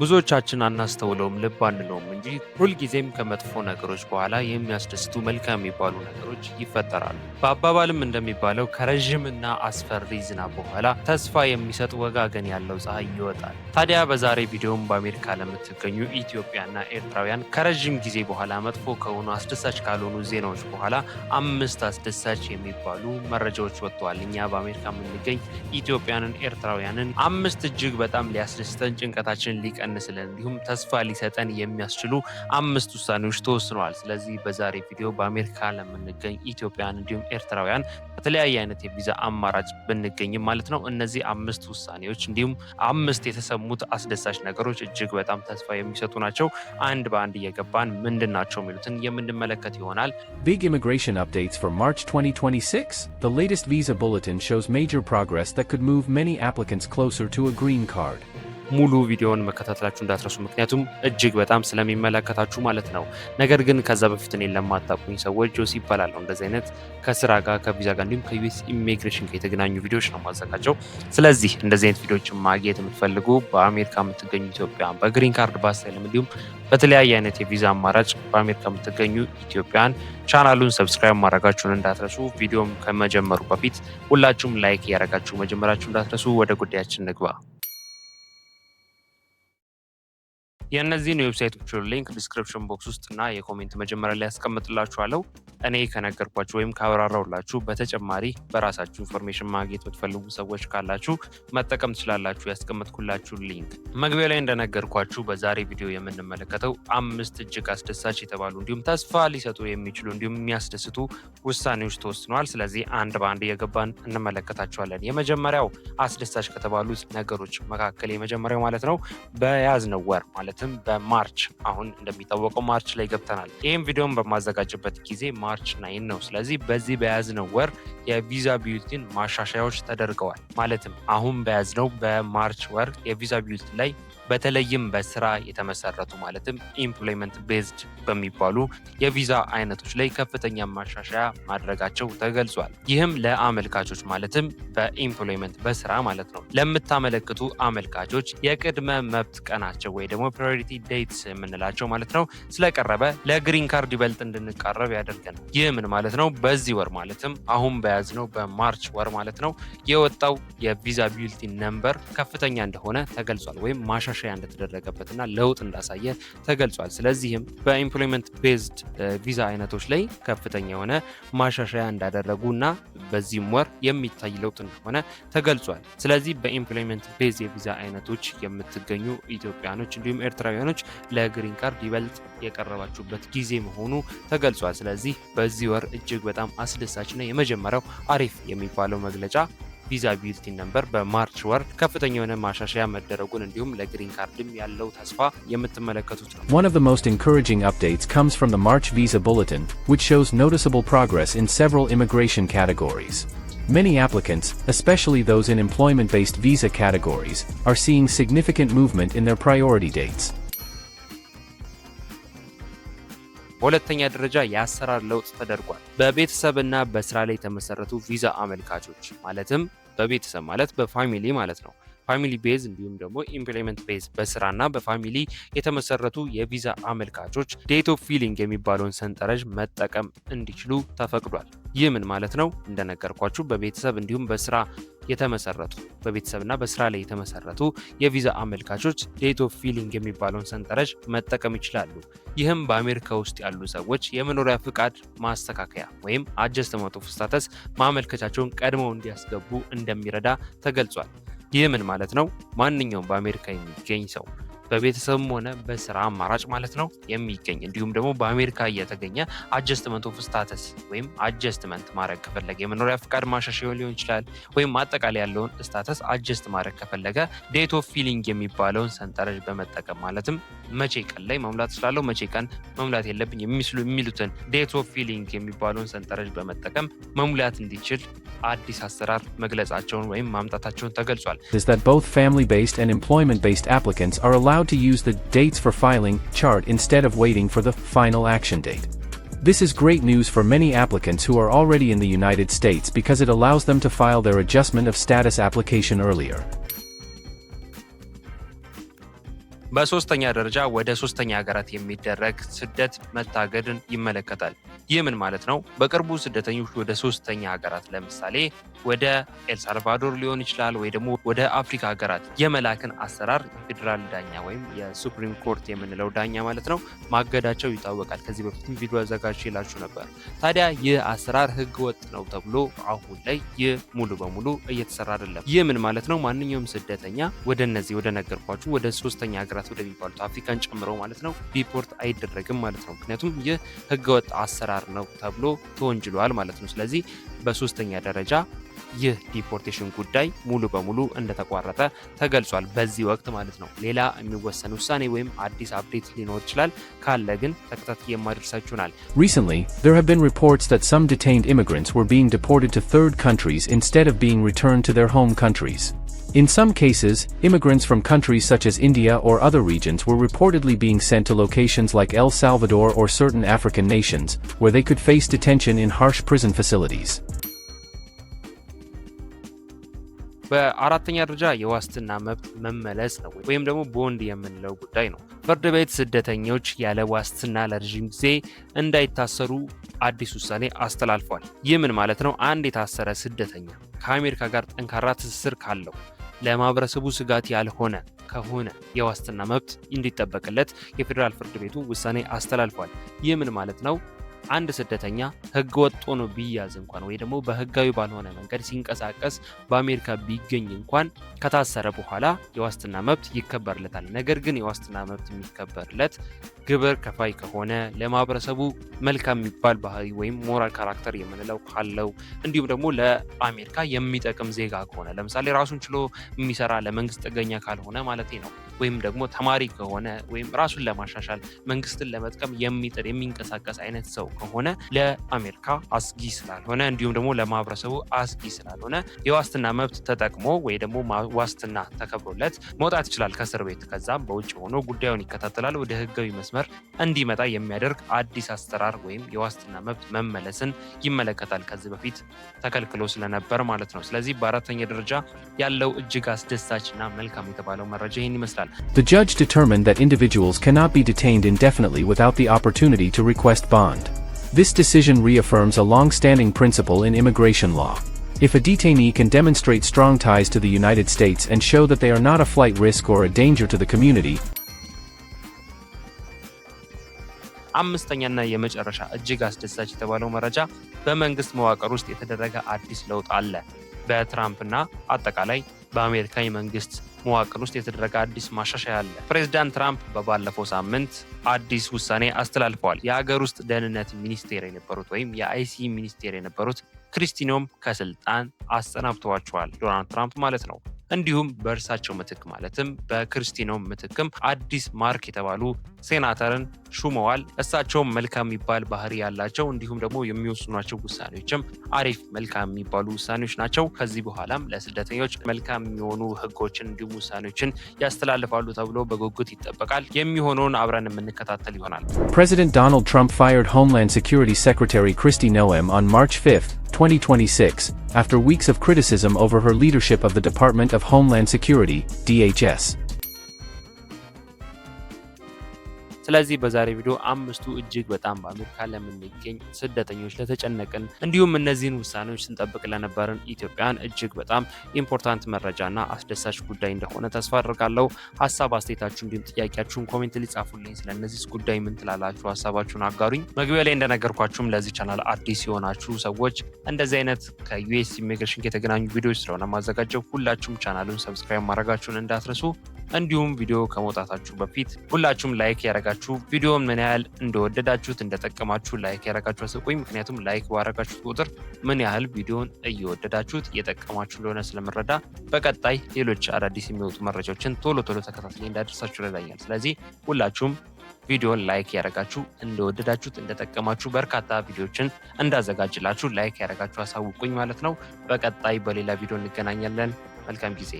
ብዙዎቻችን አናስተውለውም ልብ አንለውም እንጂ ሁልጊዜም ከመጥፎ ነገሮች በኋላ የሚያስደስቱ መልካም የሚባሉ ነገሮች ይፈጠራሉ። በአባባልም እንደሚባለው ከረዥምና አስፈሪ ዝናብ በኋላ ተስፋ የሚሰጥ ወጋገን ያለው ፀሐይ ይወጣል። ታዲያ በዛሬ ቪዲዮም በአሜሪካ ለምትገኙ ኢትዮጵያና ኤርትራውያን ከረዥም ጊዜ በኋላ መጥፎ ከሆኑ አስደሳች ካልሆኑ ዜናዎች በኋላ 5 አስደሳች የሚባሉ መረጃዎች ወጥተዋል። እኛ በአሜሪካ የምንገኝ ኢትዮጵያንን ኤርትራውያንን 5 እጅግ በጣም ሊያስደስተን ጭንቀታችን ሊቀንስልን እንዲሁም ተስፋ ሊሰጠን የሚያስችሉ 5 ውሳኔዎች ተወስነዋል። ስለዚህ በዛሬ ቪዲዮ በአሜሪካ ለምንገኝ ኢትዮጵያውያን እንዲሁም ኤርትራውያን በተለያየ አይነት የቪዛ አማራጭ ብንገኝም ማለት ነው እነዚህ 5 ውሳኔዎች እንዲሁም 5 የተሰሙት አስደሳች ነገሮች እጅግ በጣም ተስፋ የሚሰጡ ናቸው። አንድ በአንድ እየገባን ምንድናቸው የሚሉትን የምንመለከት ይሆናል። Big immigration updates for March 2026. The latest visa bulletin shows major progress that could move many applicants closer to a green card. ሙሉ ቪዲዮውን መከታተላችሁ እንዳትረሱ፣ ምክንያቱም እጅግ በጣም ስለሚመለከታችሁ ማለት ነው። ነገር ግን ከዛ በፊት እኔን ለማታውቁኝ ሰዎች ጆሲ ይባላለሁ። እንደዚህ አይነት ከስራ ጋር ከቪዛ ጋር እንዲሁም ከዩኤስ ኢሚግሬሽን ጋር የተገናኙ ቪዲዮዎች ነው ማዘጋጀው። ስለዚህ እንደዚህ አይነት ቪዲዮዎችን ማግኘት የምትፈልጉ በአሜሪካ የምትገኙ ኢትዮጵያን በግሪን ካርድ በአሳይለም እንዲሁም በተለያየ አይነት የቪዛ አማራጭ በአሜሪካ የምትገኙ ኢትዮጵያን ቻናሉን ሰብስክራይብ ማድረጋችሁን እንዳትረሱ። ቪዲዮም ከመጀመሩ በፊት ሁላችሁም ላይክ ያደረጋችሁ መጀመራችሁ እንዳትረሱ። ወደ ጉዳያችን ንግባ። የእነዚህን ዌብሳይቶች ሊንክ ዲስክሪፕሽን ቦክስ ውስጥ እና የኮሜንት መጀመሪያ ላይ ያስቀምጥላችኋለሁ። እኔ ከነገርኳችሁ ወይም ካብራራሁላችሁ በተጨማሪ በራሳችሁ ኢንፎርሜሽን ማግኘት የምትፈልጉ ሰዎች ካላችሁ መጠቀም ትችላላችሁ። ያስቀምጥኩላችሁ ሊንክ መግቢያ ላይ እንደነገርኳችሁ በዛሬ ቪዲዮ የምንመለከተው 5 እጅግ አስደሳች የተባሉ እንዲሁም ተስፋ ሊሰጡ የሚችሉ እንዲሁም የሚያስደስቱ ውሳኔዎች ተወስነዋል። ስለዚህ አንድ በአንድ እየገባን እንመለከታቸዋለን። የመጀመሪያው አስደሳች ከተባሉት ነገሮች መካከል የመጀመሪያው ማለት ነው በያዝነው ወር ማለትም በማርች አሁን እንደሚታወቀው ማርች ላይ ገብተናል። ይህም ቪዲዮን በማዘጋጅበት ጊዜ ማርች 9 ነው። ስለዚህ በዚህ በያዝነው ወር የቪዛ ቢዩቲን ማሻሻያዎች ተደርገዋል። ማለትም አሁን በያዝነው በማርች ወር የቪዛ ቢዩቲ ላይ በተለይም በስራ የተመሰረቱ ማለትም ኢምፕሎይመንት ቤዝድ በሚባሉ የቪዛ አይነቶች ላይ ከፍተኛ ማሻሻያ ማድረጋቸው ተገልጿል። ይህም ለአመልካቾች ማለትም በኢምፕሎይመንት በስራ ማለት ነው ለምታመለክቱ አመልካቾች የቅድመ መብት ቀናቸው ወይ ደግሞ ፕራዮሪቲ ዴትስ የምንላቸው ማለት ነው ስለቀረበ ለግሪን ካርድ ይበልጥ እንድንቃረብ ያደርገናል። ይህ ምን ማለት ነው? በዚህ ወር ማለትም አሁን በያዝነው በማርች ወር ማለት ነው የወጣው የቪዛ ቢዩቲን ነምበር ከፍተኛ እንደሆነ ተገልጿል ወይም ማሻሻያ እንደተደረገበትና ለውጥ እንዳሳየ ተገልጿል። ስለዚህም በኢምፕሎይመንት ቤዝድ ቪዛ አይነቶች ላይ ከፍተኛ የሆነ ማሻሻያ እንዳደረጉና በዚህም ወር የሚታይ ለውጥ እንደሆነ ተገልጿል። ስለዚህ በኢምፕሎይመንት ቤዝ የቪዛ አይነቶች የምትገኙ ኢትዮጵያኖች እንዲሁም ኤርትራውያኖች ለግሪን ካርድ ይበልጥ የቀረባችሁበት ጊዜ መሆኑ ተገልጿል። ስለዚህ በዚህ ወር እጅግ በጣም አስደሳችና የመጀመሪያው አሪፍ የሚባለው መግለጫ ቪዛ ቢዩቲን ነምበር በማርች ወር ከፍተኛ የሆነ ማሻሻያ መደረጉን እንዲሁም ለግሪን ካርድም ያለው ተስፋ የምትመለከቱት ነው። One of the most encouraging updates comes from the March Visa Bulletin, which shows noticeable progress in several immigration categories. Many applicants, especially those in employment-based visa categories, are seeing significant movement in their priority dates. በሁለተኛ ደረጃ የአሰራር ለውጥ ተደርጓል። በቤተሰብና በስራ ላይ የተመሰረቱ ቪዛ አመልካቾች ማለትም በቤተሰብ ማለት በፋሚሊ ማለት ነው ፋሚሊ ቤዝ እንዲሁም ደግሞ ኢምፕሎይመንት ቤዝ በስራና በፋሚሊ የተመሰረቱ የቪዛ አመልካቾች ዴት ኦፍ ፊሊንግ የሚባለውን ሰንጠረዥ መጠቀም እንዲችሉ ተፈቅዷል። ይህ ምን ማለት ነው? እንደነገርኳችሁ በቤተሰብ እንዲሁም በስራ የተመሰረቱ በቤተሰብና በስራ ላይ የተመሰረቱ የቪዛ አመልካቾች ዴት ኦፍ ፊሊንግ የሚባለውን ሰንጠረዥ መጠቀም ይችላሉ። ይህም በአሜሪካ ውስጥ ያሉ ሰዎች የመኖሪያ ፍቃድ ማስተካከያ ወይም አጀስትመንት ኦፍ ስታተስ ማመልከቻቸውን ቀድመው እንዲያስገቡ እንደሚረዳ ተገልጿል። ይህ ምን ማለት ነው? ማንኛውም በአሜሪካ የሚገኝ ሰው በቤተሰብም ሆነ በስራ አማራጭ ማለት ነው የሚገኝ እንዲሁም ደግሞ በአሜሪካ እየተገኘ አጀስትመንት ኦፍ ስታተስ ወይም አጀስትመንት ማድረግ ከፈለገ የመኖሪያ ፍቃድ ማሻሻያ ሊሆን ይችላል ወይም አጠቃላይ ያለውን ስታተስ አጀስት ማድረግ ከፈለገ ዴት ኦፍ ፊሊንግ የሚባለውን ሰንጠረዥ በመጠቀም ማለትም መቼ ቀን ላይ መሙላት እችላለሁ፣ መቼ ቀን መሙላት የለብኝ የሚሉትን ዴት ኦፍ ፊሊንግ የሚባለውን ሰንጠረዥ በመጠቀም መሙላት እንዲችል አዲስ አሰራር መግለጻቸውን ወይም ማምጣታቸውን ተገልጿል። Is that both family-based and employment-based applicants are allowed to use the dates for filing chart instead of waiting for the final action date. This is great news for many applicants who are already in the United States because it allows them to file their adjustment of status application earlier. በሶስተኛ ደረጃ ወደ ሶስተኛ ሀገራት የሚደረግ ስደት መታገድን ይመለከታል። ይህ ምን ማለት ነው? በቅርቡ ስደተኞች ወደ ሶስተኛ ሀገራት ለምሳሌ ወደ ኤልሳልቫዶር ሊሆን ይችላል ወይ ደግሞ ወደ አፍሪካ ሀገራት የመላክን አሰራር የፌዴራል ዳኛ ወይም የሱፕሪም ኮርት የምንለው ዳኛ ማለት ነው ማገዳቸው ይታወቃል። ከዚህ በፊትም ቪዲዮ አዘጋጅቼላችሁ ነበር። ታዲያ ይህ አሰራር ህገ ወጥ ነው ተብሎ አሁን ላይ ይህ ሙሉ በሙሉ እየተሰራ አይደለም። ይህ ምን ማለት ነው? ማንኛውም ስደተኛ ወደ እነዚህ ወደ ነገርኳችሁ ወደ ሶስተኛ ሀገራት ወደሚባሉት አፍሪካን ጨምሮ ማለት ነው ዲፖርት አይደረግም ማለት ነው። ምክንያቱም ይህ ህገወጥ አሰራር ነው ተብሎ ተወንጅሏል ማለት ነው። ስለዚህ በሶስተኛ ደረጃ ይህ ዲፖርቴሽን ጉዳይ ሙሉ በሙሉ እንደተቋረጠ ተገልጿል በዚህ ወቅት ማለት ነው። ሌላ የሚወሰን ውሳኔ ወይም አዲስ አፕዴት ሊኖር ይችላል። ካለ ግን ተከታታይ የማደርሳችሁናል። Recently, there have been reports that some detained immigrants were being deported to third countries instead of being returned to their home countries. In some cases, immigrants from countries such as India or other regions were reportedly being sent to locations like El Salvador or certain African nations, where they could face detention in harsh prison facilities. በአራተኛ ደረጃ የዋስትና መብት መመለስ ነው ወይም ደግሞ ቦንድ የምንለው ጉዳይ ነው። ፍርድ ቤት ስደተኞች ያለ ዋስትና ለረጅም ጊዜ እንዳይታሰሩ አዲስ ውሳኔ አስተላልፏል። ይህ ምን ማለት ነው? አንድ የታሰረ ስደተኛ ከአሜሪካ ጋር ጠንካራ ትስስር ካለው ለማህበረሰቡ ስጋት ያልሆነ ከሆነ የዋስትና መብት እንዲጠበቅለት የፌዴራል ፍርድ ቤቱ ውሳኔ አስተላልፏል። ይህ ምን ማለት ነው? አንድ ስደተኛ ህገ ወጥ ሆኖ ቢያዝ እንኳን ወይ ደግሞ በህጋዊ ባልሆነ መንገድ ሲንቀሳቀስ በአሜሪካ ቢገኝ እንኳን ከታሰረ በኋላ የዋስትና መብት ይከበርለታል። ነገር ግን የዋስትና መብት የሚከበርለት ግብር ከፋይ ከሆነ ለማህበረሰቡ መልካም የሚባል ባህሪ ወይም ሞራል ካራክተር የምንለው ካለው እንዲሁም ደግሞ ለአሜሪካ የሚጠቅም ዜጋ ከሆነ ለምሳሌ ራሱን ችሎ የሚሰራ ለመንግስት ጥገኛ ካልሆነ ማለት ነው። ወይም ደግሞ ተማሪ ከሆነ ወይም ራሱን ለማሻሻል መንግስትን ለመጥቀም የሚጥር የሚንቀሳቀስ አይነት ሰው ከሆነ ለአሜሪካ አስጊ ስላልሆነ እንዲሁም ደግሞ ለማህበረሰቡ አስጊ ስላልሆነ የዋስትና መብት ተጠቅሞ ወይ ደግሞ ዋስትና ተከብሮለት መውጣት ይችላል ከእስር ቤት። ከዛም በውጭ ሆኖ ጉዳዩን ይከታተላል። ወደ ህጋዊ መስመር እንዲመጣ የሚያደርግ አዲስ አሰራር ወይም የዋስትና መብት መመለስን ይመለከታል። ከዚህ በፊት ተከልክሎ ስለነበር ማለት ነው። ስለዚህ በአራተኛ ደረጃ ያለው እጅግ አስደሳችና መልካም የተባለው መረጃ ይህን ይመስላል። The judge determined that individuals cannot be detained indefinitely without the opportunity to request bond. This decision reaffirms a long-standing principle in immigration law. If a detainee can demonstrate strong ties to the United States and show that they are not a flight risk or a danger to the community, አምስተኛና የመጨረሻ እጅግ አስደሳች የተባለው መረጃ በመንግስት መዋቅር ውስጥ የተደረገ አዲስ ለውጥ አለ። በትራምፕና አጠቃላይ በአሜሪካ የመንግስት መዋቅር ውስጥ የተደረገ አዲስ ማሻሻያ አለ። ፕሬዝዳንት ትራምፕ በባለፈው ሳምንት አዲስ ውሳኔ አስተላልፈዋል። የሀገር ውስጥ ደህንነት ሚኒስቴር የነበሩት ወይም የአይሲ ሚኒስቴር የነበሩት ክሪስቲኖም ከስልጣን አሰናብተዋቸዋል፣ ዶናልድ ትራምፕ ማለት ነው። እንዲሁም በእርሳቸው ምትክ ማለትም በክሪስቲኖም ምትክም አዲስ ማርክ የተባሉ ሴናተርን ሹመዋል። እሳቸውም መልካም የሚባል ባህሪ ያላቸው እንዲሁም ደግሞ የሚወስኗቸው ውሳኔዎችም አሪፍ መልካም የሚባሉ ውሳኔዎች ናቸው። ከዚህ በኋላም ለስደተኞች መልካም የሚሆኑ ህጎችን እንዲሁም ውሳኔዎችን ያስተላልፋሉ ተብሎ በጉጉት ይጠበቃል። የሚሆነውን አብረን የምንከታተል ይሆናል። President Donald Trump fired Homeland Security Secretary Kristi Noem on March 5, 2026, after weeks of criticism over her leadership of the Department of Homeland Security, DHS. ስለዚህ በዛሬ ቪዲዮ አምስቱ እጅግ በጣም በአሜሪካ ለምንገኝ ስደተኞች ለተጨነቅን እንዲሁም እነዚህን ውሳኔዎች ስንጠብቅ ለነበርን ኢትዮጵያን እጅግ በጣም ኢምፖርታንት መረጃና አስደሳች ጉዳይ እንደሆነ ተስፋ አድርጋለሁ። ሀሳብ አስተያየታችሁ እንዲሁም ጥያቄያችሁን ኮሜንት ላይ ጻፉልኝ። ስለነዚህ ጉዳይ ምን ትላላችሁ? ሀሳባችሁን አጋሩኝ። መግቢያ ላይ እንደነገርኳችሁም ለዚህ ቻናል አዲስ የሆናችሁ ሰዎች እንደዚህ አይነት ከዩኤስ ኢሚግሬሽን የተገናኙ ቪዲዮዎች ስለሆነ ማዘጋጀው ሁላችሁም ቻናሉን ሰብስክራይብ ማድረጋችሁን እንዳትረሱ። እንዲሁም ቪዲዮ ከመውጣታችሁ በፊት ሁላችሁም ላይክ ያደረጋችሁ ቪዲዮውን ምን ያህል እንደወደዳችሁት እንደጠቀማችሁ ላይክ ያደረጋችሁ አስቆኝ። ምክንያቱም ላይክ ባደረጋችሁት ቁጥር ምን ያህል ቪዲዮውን እየወደዳችሁት እየጠቀማችሁ እንደሆነ ስለምረዳ በቀጣይ ሌሎች አዳዲስ የሚወጡ መረጃዎችን ቶሎ ተከታትዬ እንዳደርሳችሁ ይረዳኛል። ስለዚህ ሁላችሁም ቪዲዮን ላይክ ያደረጋችሁ እንደወደዳችሁት እንደጠቀማችሁ በርካታ ቪዲዮዎችን እንዳዘጋጅላችሁ ላይክ ያደረጋችሁ አሳውቁኝ ማለት ነው። በቀጣይ በሌላ ቪዲዮ እንገናኛለን። መልካም ጊዜ